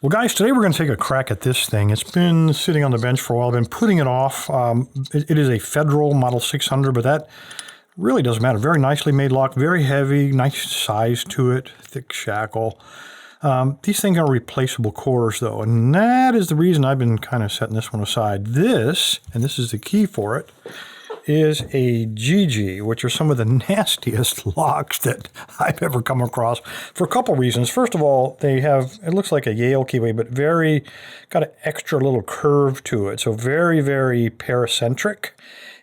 Well, guys, today we're going to take a crack at this thing. It's been sitting on the bench for a while. I've been putting it off. It is a Federal Model 600, but that really doesn't matter. Very nicely made lock, very heavy, nice size to it, thick shackle. These things are replaceable cores, though, and that is the reason I've been kind of setting this one aside. This, and this is the key for it, is a GeGe, which are some of the nastiest locks that I've ever come across for a couple reasons. First of all, they have, it looks like a Yale keyway, but got an extra little curve to it. So very, very paracentric.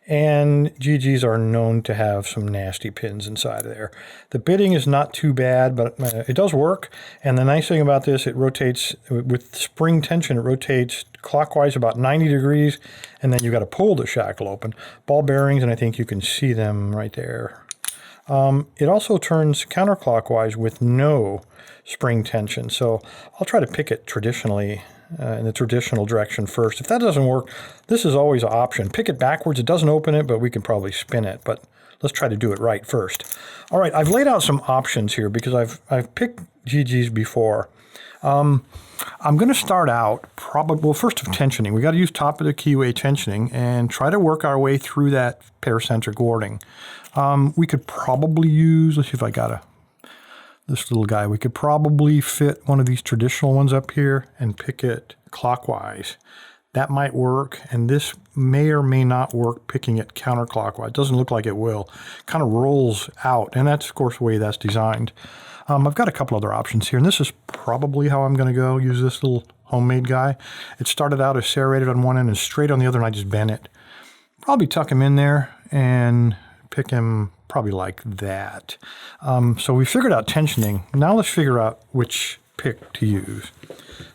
And GeGes are known to have some nasty pins inside of there. The bitting is not too bad, but it does work. And the nice thing about this, it rotates with spring tension. It rotates clockwise about 90 degrees, and then you got to pull the shackle open. Ball bearings, and I think you can see them right there. It also turns counterclockwise with no spring tension. So I'll try to pick it traditionally. In the traditional direction first. If that doesn't work, this is always an option. Pick it backwards. It doesn't open it, but we can probably spin it. But let's try to do it right first. All right, I've laid out some options here because I've picked GeGes before. I'm going to start out well, first of tensioning. We got to use top of the keyway tensioning and try to work our way through that paracentric warding. We could probably use, let's see if I got this little guy. We could probably fit one of these traditional ones up here and pick it clockwise. That might work, and this may or may not work picking it counterclockwise. It doesn't look like it will. Kind of rolls out, and that's, of course, the way that's designed. I've got a couple other options here, and this is probably how I'm going to go. Use this little homemade guy. It started out as serrated on one end and straight on the other, and I just bent it. Probably tuck him in there and pick him probably like that. So we figured out tensioning. Now let's figure out which pick to use.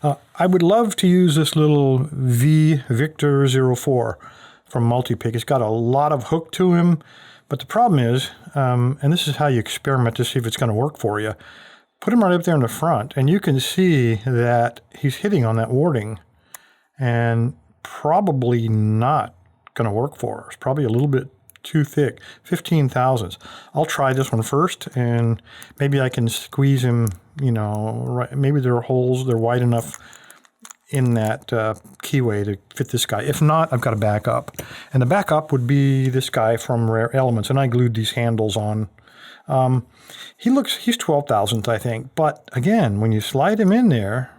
I would love to use this little Victor 04 from Multipick. It's got a lot of hook to him, but the problem is, and this is how you experiment to see if it's going to work for you, put him right up there in the front, and you can see that he's hitting on that warding, and probably not going to work for us. Probably a little bit too thick, 15 thousandths. I'll try this one first, and maybe I can squeeze him, you know, right, maybe there are holes, they're wide enough in that keyway to fit this guy. If not, I've got a backup. And the backup would be this guy from Rare Elements, and I glued these handles on. He's 12 thousandths, I think, but again, when you slide him in there,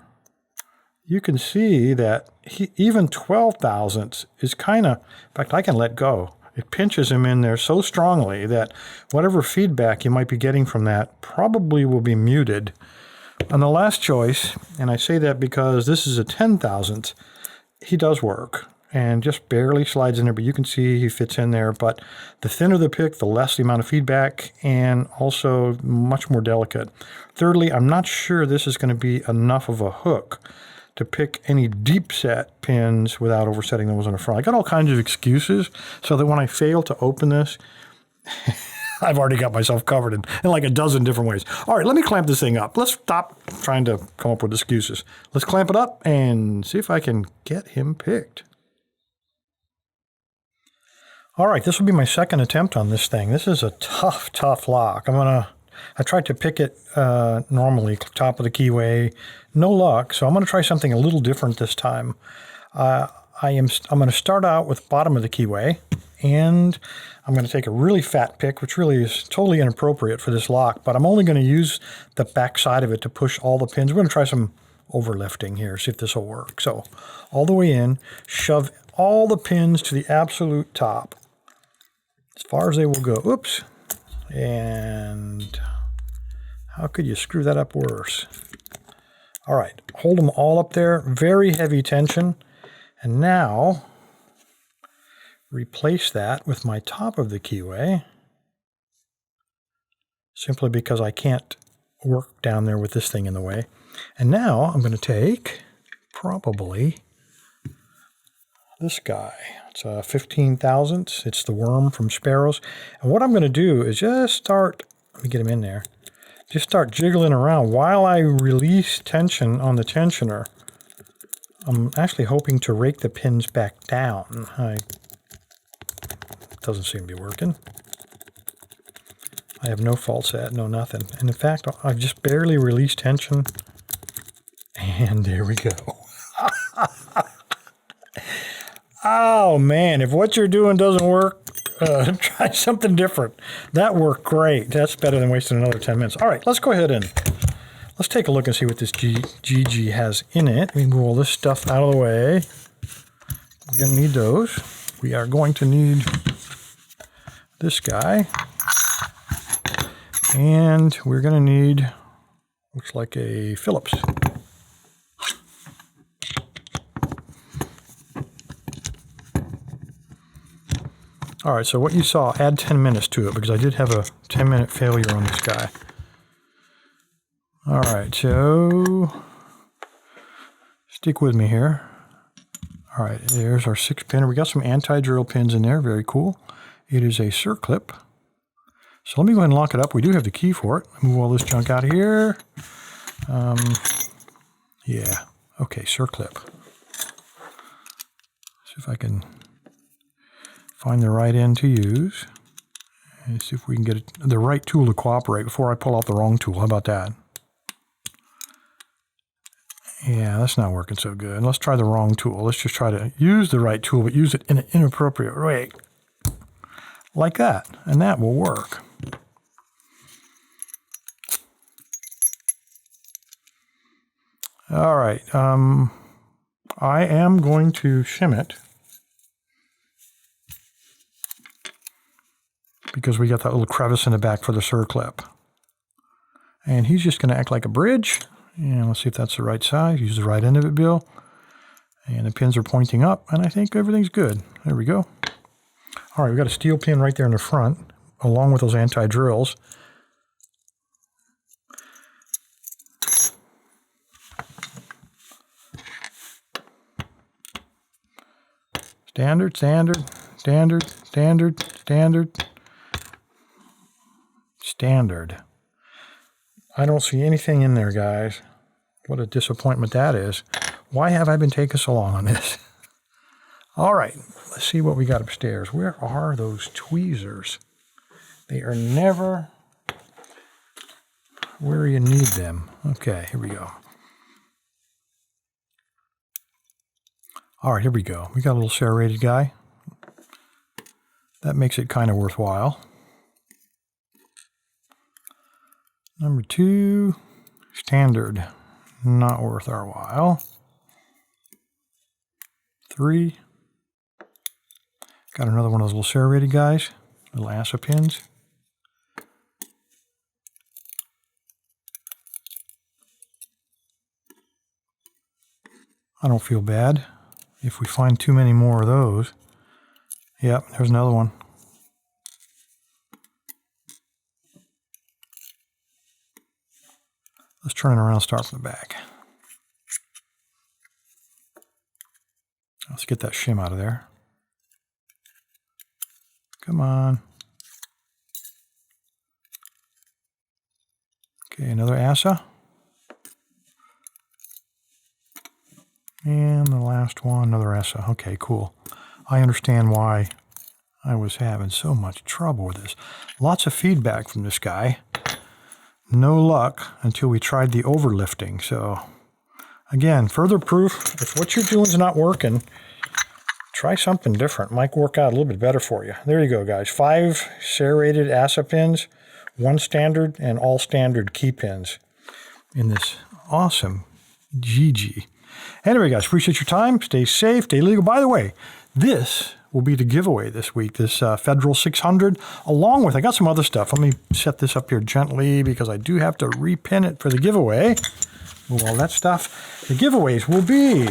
you can see that even 12 thousandths is kind of, in fact, I can let go. It pinches him in there so strongly that whatever feedback you might be getting from that probably will be muted. On the last choice, and I say that because this is a 10 thousandth, he does work and just barely slides in there, but you can see he fits in there. But the thinner the pick, the less the amount of feedback, and also much more delicate. Thirdly, I'm not sure this is going to be enough of a hook to pick any deep set pins without oversetting those on the front. I got all kinds of excuses so that when I fail to open this, I've already got myself covered in like a dozen different ways. All right, let me clamp this thing up. Let's stop trying to come up with excuses. Let's clamp it up and see if I can get him picked. All right, this will be my second attempt on this thing. This is a tough lock. I tried to pick it normally, top of the keyway, no luck. So I'm going to try something a little different this time. I'm going to start out with bottom of the keyway, and I'm going to take a really fat pick, which really is totally inappropriate for this lock, but I'm only going to use the back side of it to push all the pins. We're going to try some overlifting here, see if this will work. So all the way in, shove all the pins to the absolute top, as far as they will go. Oops. And how could you screw that up worse? All right, hold them all up there, very heavy tension. And now, replace that with my top of the keyway, simply because I can't work down there with this thing in the way. And now I'm going to take probably this guy. It's a 15 thousandths. It's the worm from Sparrows. And what I'm going to do is just start, let me get him in there, just start jiggling around while I release tension on the tensioner. I'm actually hoping to rake the pins back down. It doesn't seem to be working. I have no fault set, no nothing. And in fact, I've just barely released tension. And there we go. Oh, man, if what you're doing doesn't work, try something different. That worked great. That's better than wasting another 10 minutes. All right, let's go ahead and let's take a look and see what this GeGe has in it. Let me move all this stuff out of the way. We're going to need those. We are going to need this guy. And we're going to need, looks like a Phillips. All right, so what you saw, add 10 minutes to it because I did have a 10-minute failure on this guy. All right, so stick with me here. All right, there's our 6-pinner. We got some anti-drill pins in there. Very cool. It is a circlip. So let me go ahead and lock it up. We do have the key for it. Move all this junk out of here. Yeah, okay, circlip. See if I can find the right end to use. And see if we can get the right tool to cooperate before I pull out the wrong tool. How about that? Yeah, that's not working so good. Let's try the wrong tool. Let's just try to use the right tool, but use it in an inappropriate way. Like that. And that will work. All right. I am going to shim it. Because we got that little crevice in the back for the circlip. And he's just going to act like a bridge. And let's see if that's the right size. Use the right end of it, Bill. And the pins are pointing up, and I think everything's good. There we go. All right, we've got a steel pin right there in the front, along with those anti-drills. Standard, standard, standard, standard, standard. Standard. I don't see anything in there, guys. What a disappointment that is. Why have I been taking so long on this? All right, let's see what we got upstairs. Where are those tweezers? They are never where you need them. Okay, here we go. All right, here we go. We got a little serrated guy. That makes it kind of worthwhile. Number 2, standard, not worth our while. 3, got another one of those little serrated guys, little ASA pins. I don't feel bad if we find too many more of those. Yep, there's another one. Let's turn it around and start from the back. Let's get that shim out of there. Come on. Okay, another ASA. And the last one, another ASA. Okay, cool. I understand why I was having so much trouble with this. Lots of feedback from this guy. No luck until we tried the overlifting. So, again, further proof, if what you're doing is not working, try something different. Might work out a little bit better for you. There you go, guys. 5 serrated ASA pins, 1 standard, and all standard key pins in this awesome GeGe. Anyway, guys, appreciate your time. Stay safe, stay legal. By the way, this will be the giveaway this week, this Federal 600, along with, I got some other stuff. Let me set this up here gently because I do have to repin it for the giveaway. Move all that stuff. The giveaways will be,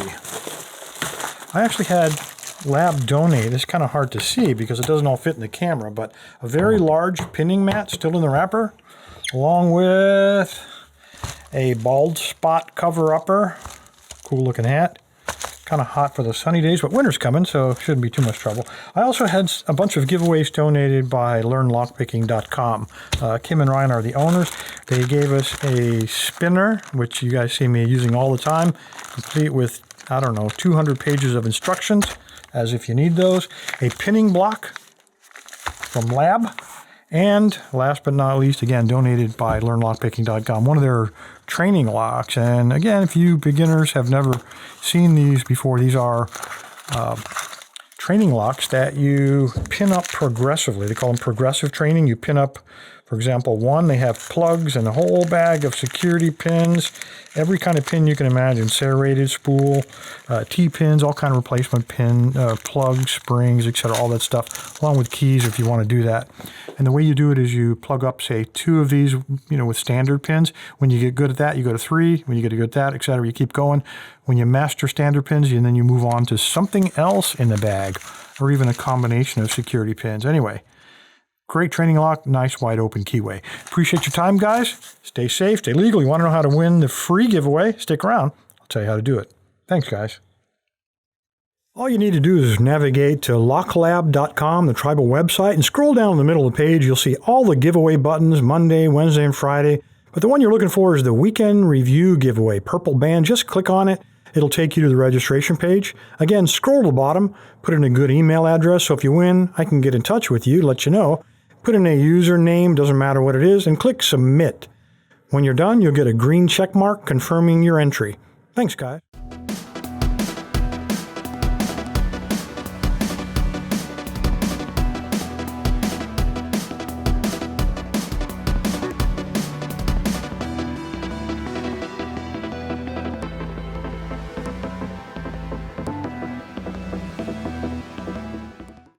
I actually had Lab donate, it's kind of hard to see because it doesn't all fit in the camera, but a very large pinning mat still in the wrapper, along with a bald spot cover-upper. Cool looking hat. Kind of hot for the sunny days, but winter's coming, so it shouldn't be too much trouble. I also had a bunch of giveaways donated by LearnLockPicking.com. Kim and Ryan are the owners. They gave us a spinner, which you guys see me using all the time, complete with, I don't know, 200 pages of instructions, as if you need those. A pinning block from Lab, And last but not least, again, donated by LearnLockPicking.com, one of their training locks. And again, if you beginners have never seen these before, these are training locks that you pin up progressively. They call them progressive training. You pin up, for example, one, they have plugs and a whole bag of security pins, every kind of pin you can imagine, serrated, spool, T-pins, all kind of replacement pin, plugs, springs, etc., all that stuff, along with keys if you want to do that. And the way you do it is you plug up, say, 2 of these, with standard pins. When you get good at that, you go to 3. When you get good at that, etc., you keep going. When you master standard pins, and then you move on to something else in the bag, or even a combination of security pins. Anyway, great training lock, nice wide open keyway. Appreciate your time, guys. Stay safe, stay legal. You want to know how to win the free giveaway? Stick around. I'll tell you how to do it. Thanks, guys. All you need to do is navigate to locklab.com, the tribal website, and scroll down in the middle of the page. You'll see all the giveaway buttons, Monday, Wednesday, and Friday. But the one you're looking for is the Weekend Review giveaway, purple band. Just click on it. It'll take you to the registration page. Again, scroll to the bottom, put in a good email address, so if you win, I can get in touch with you, let you know. Put in a username, doesn't matter what it is, and click Submit. When you're done, you'll get a green check mark confirming your entry. Thanks, guys.